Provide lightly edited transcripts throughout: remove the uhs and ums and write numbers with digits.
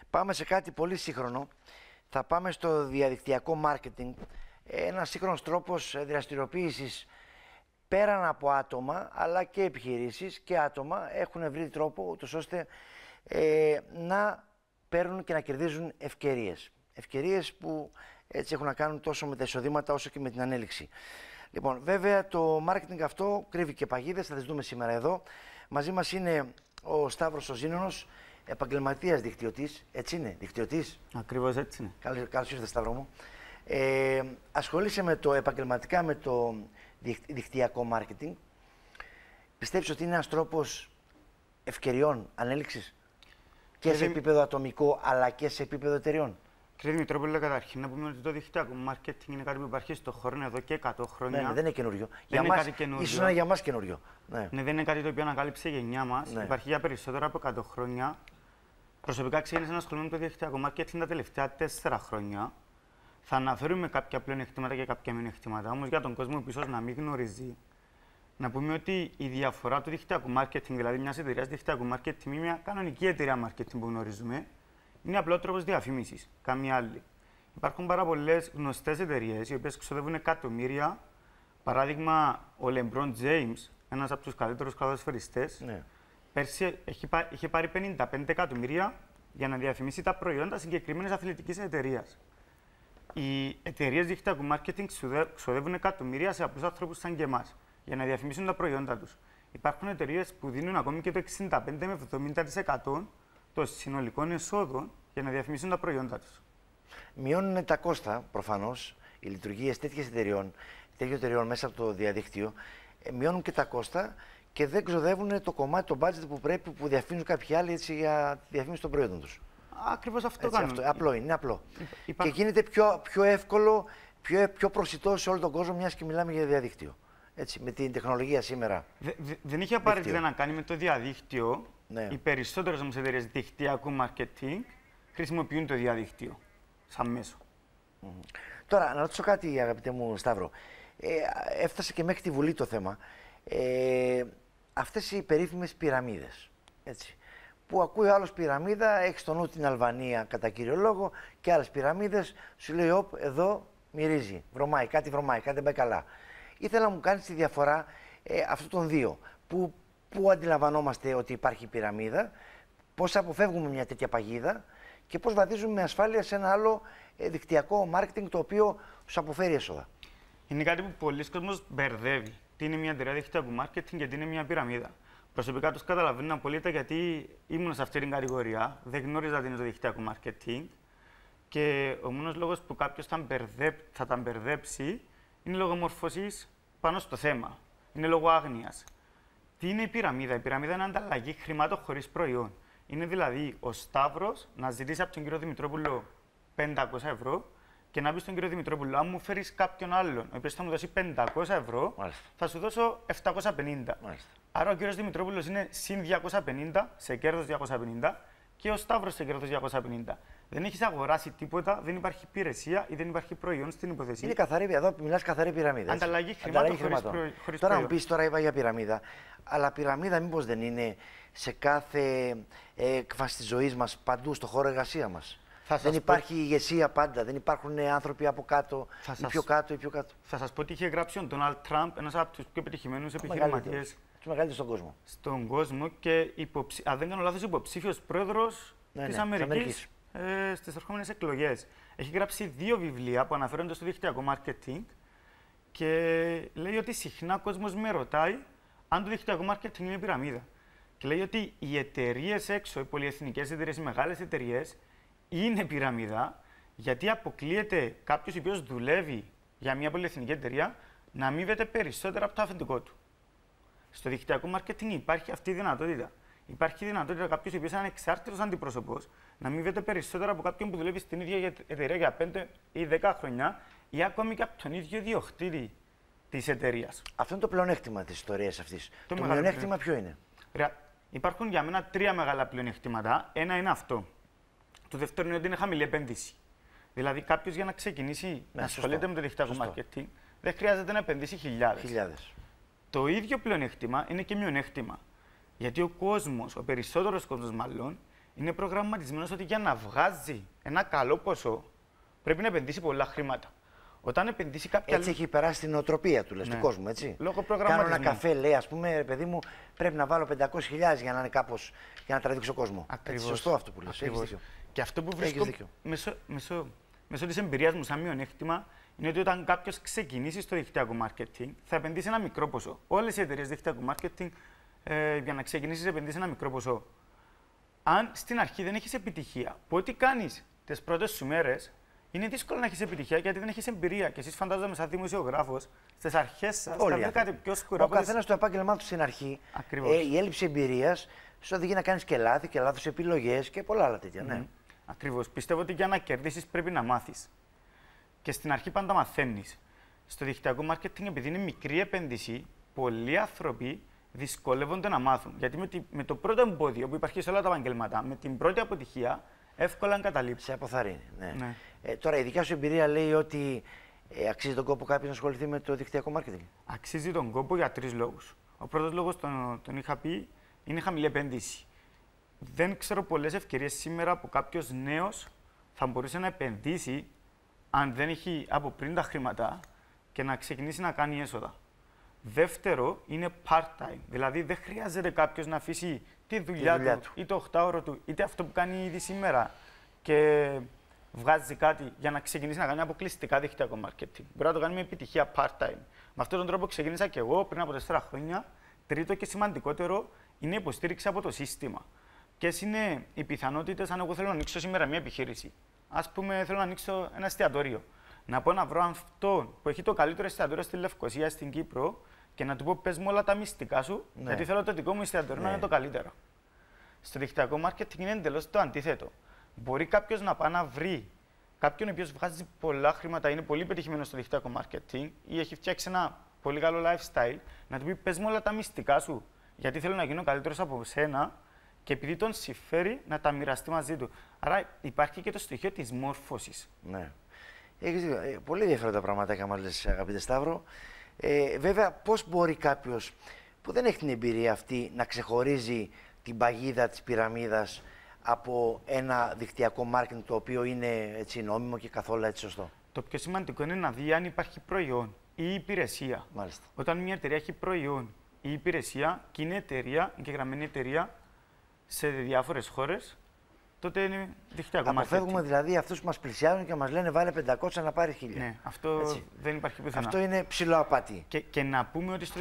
Πάμε σε κάτι πολύ σύγχρονο. Θα πάμε στο διαδικτυακό marketing. Ένας σύγχρονος τρόπος δραστηριοποίησης πέραν από άτομα, αλλά και επιχειρήσεις και άτομα έχουν βρει τρόπο ούτως ώστε να παίρνουν και να κερδίζουν ευκαιρίες. Ευκαιρίες που έτσι έχουν να κάνουν τόσο με τα εισοδήματα όσο και με την ανέλυξη. Λοιπόν, βέβαια το marketing αυτό κρύβει και παγίδες, θα τις δούμε σήμερα εδώ. Μαζί μας είναι ο Σταύρος ο Ζήνωνος, επαγγελματίας δικτυωτής. Έτσι είναι, δικτυωτής. Ακριβώς έτσι είναι. Καλώς ήρθατε, Σταύρο μου. Ασχολείσαι επαγγελματικά με το δικτυακό marketing. Πιστεύεις ότι είναι ένας τρόπος ευκαιριών ανέλυξης και σε επίπεδο ατομικό αλλά και σε επίπεδο εταιριών? Κύριε Δημητρόπουλε, καταρχήν να πούμε ότι το δικτυακό marketing είναι κάτι που υπάρχει στον χώρο εδώ και 100 χρόνια. Ναι, δεν είναι καινούριο. Δεν είναι κάτι καινούριο. Ίσως είναι για μας καινούριο. Ναι, δεν είναι κάτι το οποίο ανακάλυψε η γενιά μας. Ναι. Υπάρχει για περισσότερα από 100 χρόνια. Προσωπικά ξεκίνησα να ασχολούμαι με το δικτυακό marketing τα τελευταία 4 χρόνια. Θα αναφέρουμε κάποια πλεονεκτήματα και κάποια μειονεκτήματα. Όμως για τον κόσμο που ίσως να μην γνωρίζει, να πούμε ότι η διαφορά του δικτυακού marketing, δηλαδή μια εταιρεία δικτυακού marketing, με μια κανονική εταιρεία marketing που γνωρίζουμε, είναι απλό τρόπο διαφήμιση. Καμία άλλη. Υπάρχουν πάρα πολλέ γνωστέ εταιρείε οι οποίε ξοδεύουν εκατομμύρια. Παράδειγμα, ο LeBron James, ένα από του καλύτερου ποδοσφαιριστές, Ναι. πέρσι είχε πάρει 55 εκατομμύρια για να διαφημίσει τα προϊόντα συγκεκριμένη αθλητική εταιρεία. Οι εταιρείε δικτυακού marketing ξοδεύουν εκατομμύρια σε απλού ανθρώπου σαν και εμά για να διαφημίσουν τα προϊόντα του. Υπάρχουν εταιρείε που δίνουν ακόμη και το 65 με 70% των συνολικών εσόδων για να διαφημίσουν τα προϊόντα του. Μειώνουν τα κόστα, προφανώς, οι λειτουργίες τέτοιων εταιρεών μέσα από το διαδίκτυο. Μειώνουν και τα κόστα και δεν ξοδεύουν το κομμάτι, το budget που πρέπει που διαφημίζουν κάποιοι άλλοι έτσι, για τη διαφήμιση των προϊόντων τους. Ακριβώς αυτό κάνουν. Απλό είναι, απλό. Και γίνεται πιο εύκολο, πιο προσιτό σε όλο τον κόσμο, μιας και μιλάμε για διαδίκτυο. Έτσι, με την τεχνολογία σήμερα. Δεν είχε απαραίτητα να κάνει με το διαδίκτυο. Ναι. Οι περισσότερες όμως εταιρείες δικτυακού marketing χρησιμοποιούν το διαδίκτυο σαν μέσο. Τώρα, να ρωτήσω κάτι, αγαπητέ μου Σταύρο. Έφτασε και μέχρι τη Βουλή το θέμα. Αυτές οι περίφημες πυραμίδες, έτσι, που ακούει ο άλλος πυραμίδα, έχει στο νου την Αλβανία κατά κύριο λόγο και άλλες πυραμίδες, σου λέει, όπ, εδώ μυρίζει, βρωμάει, κάτι δεν πάει καλά. Ήθελα να μου κάνεις τη διαφορά αυτών των δύο. Πού αντιλαμβανόμαστε ότι υπάρχει πυραμίδα, πώς αποφεύγουμε μια τέτοια παγίδα και πώς βαδίζουμε με ασφάλεια σε ένα άλλο δικτυακό marketing το οποίο τους αποφέρει έσοδα. Είναι κάτι που πολλοί κόσμος μπερδεύει. Τι είναι μια εταιρεία δικτυακού marketing και τι είναι μια πυραμίδα. Προσωπικά τους καταλαβαίνω απολύτως γιατί ήμουν σε αυτή την κατηγορία, δεν γνώριζα τι είναι το δικτυακό marketing και ο μόνος λόγος που κάποιος θα τα μπερδέψει είναι λόγω μορφωσής πάνω στο θέμα. Είναι λόγω άγνοιας. Τι είναι η πυραμίδα? Η πυραμίδα είναι ανταλλαγή χρημάτων χωρίς προϊόν. Είναι δηλαδή ο Σταύρος να ζητήσει από τον κύριο Δημητρόπουλο 500 ευρώ και να πει στον κύριο Δημητρόπουλο: αν μου φέρεις κάποιον άλλον, ο οποίος θα μου δώσει 500 ευρώ, Μάλιστα. θα σου δώσω 750. Μάλιστα. Άρα ο κύριος Δημητρόπουλος είναι συν 250 σε κέρδος 250 και ο Σταύρος σε κέρδος 250. Δεν έχεις αγοράσει τίποτα, δεν υπάρχει υπηρεσία ή δεν υπάρχει προϊόν στην υπόθεση. Είναι καθαρή, εδώ μιλάς καθαρή πυραμίδα. Έτσι. Ανταλλαγή χρημάτων χωρίς Τώρα προϊόν. μου πεις, τώρα είπα για πυραμίδα, αλλά πυραμίδα μήπως δεν είναι σε κάθε έκφαση της ζωής μας, παντού, στο χώρο εργασία μας? Δεν υπάρχει ηγεσία πάντα, δεν υπάρχουν άνθρωποι από κάτω, ή πιο κάτω ή πιο κάτω. Θα σας πω ότι είχε γράψει ο Ντόναλντ Τραμπ, ένας από τους πιο πετυχημένους επιχειρηματίες Τους μεγαλύτερους στον κόσμο. στον κόσμο και αν δεν κάνω λάθος, υποψήφιος πρόεδρος της Αμερικής στις ερχόμενες εκλογές. Έχει γράψει 2 βιβλία που αναφέρονται στο δικτυακό marketing και λέει ότι συχνά ο κόσμος με ρωτάει αν το δικτυακό marketing είναι πυραμίδα. Και λέει ότι οι εταιρείες έξω, οι πολυεθνικές εταιρείες, οι μεγάλες εταιρείες, είναι πυραμίδα, γιατί αποκλείεται κάποιος ο οποίος δουλεύει για μια πολυεθνική εταιρεία να αμείβεται περισσότερα από το αφεντικό του. Στο δικτυακό marketing υπάρχει αυτή η δυνατότητα. Υπάρχει η δυνατότητα κάποιος ο οποίος είναι ανεξάρτητος αντιπρόσωπος να αμείβεται περισσότερα από κάποιον που δουλεύει στην ίδια εταιρεία για 5 ή 10 χρόνια ή ακόμη και από τον ίδιο ιδιοκτήτη της εταιρείας. Αυτό είναι το πλεονέκτημα της ιστορίας αυτής. Το μειονέκτημα ποιο είναι? Υπάρχουν για μένα 3 μεγάλα πλεονεκτήματα. Ένα είναι αυτό. Το δεύτερο είναι ότι είναι χαμηλή επένδυση. Δηλαδή, κάποιος για να ξεκινήσει να ασχολείται με το δικτυακό marketing δεν χρειάζεται να επενδύσει χιλιάδες. Το ίδιο πλεονέκτημα είναι και μειονέκτημα. Γιατί ο κόσμος, ο περισσότερος κόσμος μάλλον, είναι προγραμματισμένος ότι για να βγάζει ένα καλό ποσό πρέπει να επενδύσει πολλά χρήματα. Όταν επενδύσει κάποια. Έτσι έχει περάσει την νοοτροπία του, του κόσμου, έτσι. Λόγω προγραμματισμού. Κάνω ένα καφέ, λέει, ας πούμε, ρε παιδί μου, πρέπει να βάλω 500.000 για να είναι κάπως, για να τραβήξω κόσμο. Ακριβώς. Σωστό αυτό που λες. Έχεις δίκιο. Και αυτό που βρίσκω μέσω της εμπειρίας μου σαν μειονέκτημα είναι ότι όταν κάποιος ξεκινήσει στο δικτυακό marketing θα επενδύσει ένα μικρό ποσό. Όλες οι εταιρείες δικτυακού marketing για να ξεκινήσεις επενδύσεις ένα μικρό ποσό. Αν στην αρχή δεν έχεις επιτυχία, που ό,τι κάνεις τις πρώτες σου μέρες, είναι δύσκολο να έχεις επιτυχία γιατί δεν έχεις εμπειρία. Και εσείς φαντάζομαι, σαν δημοσιογράφος, στις αρχές σας θα βρείτε κάτι πιο σκουρό. Ο καθένας στο επάγγελμά του στην αρχή, η έλλειψη εμπειρίας σου οδηγεί να κάνεις και λάθη και λάθος επιλογές και πολλά άλλα τέτοια. Ναι. Ακριβώς. Πιστεύω ότι για να κερδίσεις πρέπει να μάθεις. Και στην αρχή πάντα μαθαίνεις. Στο δικτυακό marketing, επειδή είναι μικρή επένδυση, πολλοί άνθρωποι δυσκολεύονται να μάθουν. Γιατί με το πρώτο εμπόδιο που υπάρχει σε όλα τα επαγγέλματα, με την πρώτη αποτυχία, εύκολα εγκαταλείπει. Σε αποθαρρύνει. Ναι. Τώρα, η δικιά σου εμπειρία λέει ότι αξίζει τον κόπο κάποιος να ασχοληθεί με το δικτυακό marketing. Αξίζει τον κόπο για 3 λόγους. Ο πρώτος λόγος, τον είχα πει, είναι χαμηλή επένδυση. Δεν ξέρω πολλές ευκαιρίες σήμερα που κάποιος νέος θα μπορούσε να επενδύσει αν δεν έχει από πριν τα χρήματα και να ξεκινήσει να κάνει έσοδα. Δεύτερο, είναι part-time. Δηλαδή, δεν χρειάζεται κάποιος να αφήσει τη δουλειά του ή το 8ωρο του, είτε αυτό που κάνει ήδη σήμερα και βγάζει κάτι για να ξεκινήσει να κάνει αποκλειστικά δικτυακό marketing. Μπορεί να το κάνει με επιτυχία part-time. Με αυτόν τον τρόπο ξεκίνησα και εγώ πριν από 4 χρόνια. Τρίτο και σημαντικότερο είναι η υποστήριξη από το σύστημα. Ποιες είναι οι πιθανότητες αν εγώ θέλω να ανοίξω σήμερα μια επιχείρηση. Ας πούμε, θέλω να ανοίξω ένα εστιατόριο. Να πω να βρω αυτόν που έχει το καλύτερο εστιατόριο στη Λευκοσία, στην Κύπρο, και να του πω: πες μου όλα τα μυστικά σου, γιατί θέλω το δικό μου εστιατόριο να είναι το καλύτερο. Στο δικτυακό marketing είναι εντελώς το αντίθετο. Μπορεί κάποιος να πάει να βρει κάποιον ο οποίος βγάζει πολλά χρήματα, είναι πολύ πετυχημένο στο δικτυακό marketing ή έχει φτιάξει ένα πολύ καλό lifestyle, να του πει: πες μου όλα τα μυστικά σου, γιατί θέλω να γίνω καλύτερος από σένα. Και επειδή τον συμφέρει να τα μοιραστεί μαζί του. Άρα υπάρχει και το στοιχείο της μόρφωσης. Ναι. Έχεις δει, πολύ ενδιαφέροντα πραγματάκια μας λες, αγαπητέ Σταύρο. Βέβαια, πώς μπορεί κάποιος που δεν έχει την εμπειρία αυτή να ξεχωρίζει την παγίδα της πυραμίδας από ένα δικτυακό marketing το οποίο είναι έτσι νόμιμο και καθόλου έτσι σωστό? Το πιο σημαντικό είναι να δει αν υπάρχει προϊόν ή υπηρεσία. Μάλιστα. Όταν μια εταιρεία έχει προϊόν ή υπηρεσία και είναι εταιρεία, εγγεγραμμένη εταιρεία σε διάφορες χώρες, τότε είναι δικτυακό marketing. Αποφεύγουμε δηλαδή αυτούς που μας πλησιάζουν και μας λένε βάλε 500 να πάρει 1000. Ναι, αυτό έτσι δεν υπάρχει πουθενά. Αυτό είναι ψηλό απάτη. Και να πούμε ότι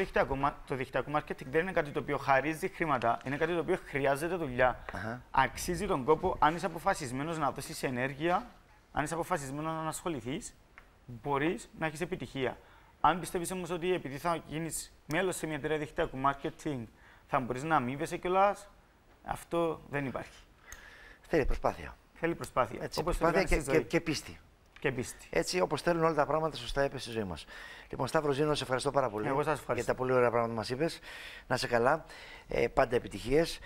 το δικτυακό marketing δεν είναι κάτι το οποίο χαρίζει χρήματα, είναι κάτι το οποίο χρειάζεται δουλειά. Αξίζει τον κόπο αν είσαι αποφασισμένος να δώσεις ενέργεια, αν είσαι αποφασισμένος να ασχοληθείς, μπορείς να έχεις επιτυχία. Αν πιστεύεις όμως ότι επειδή θα γίνεις μέλος σε μια εταιρεία δικτυακού marketing, θα μπορείς να αμείβεσαι κιόλας, αυτό δεν υπάρχει. Θέλει προσπάθεια. Θέλει προσπάθεια. Έτσι, προσπάθεια και πίστη. Και πίστη. Έτσι, όπως θέλουν όλα τα πράγματα, σωστά είπε στη ζωή μας. Λοιπόν, Σταύρο Ζήνο, σε ευχαριστώ πάρα πολύ. Εγώ σας ευχαριστώ για τα πολύ ωραία πράγματα που μας είπες. Να είσαι καλά. Πάντα επιτυχίες.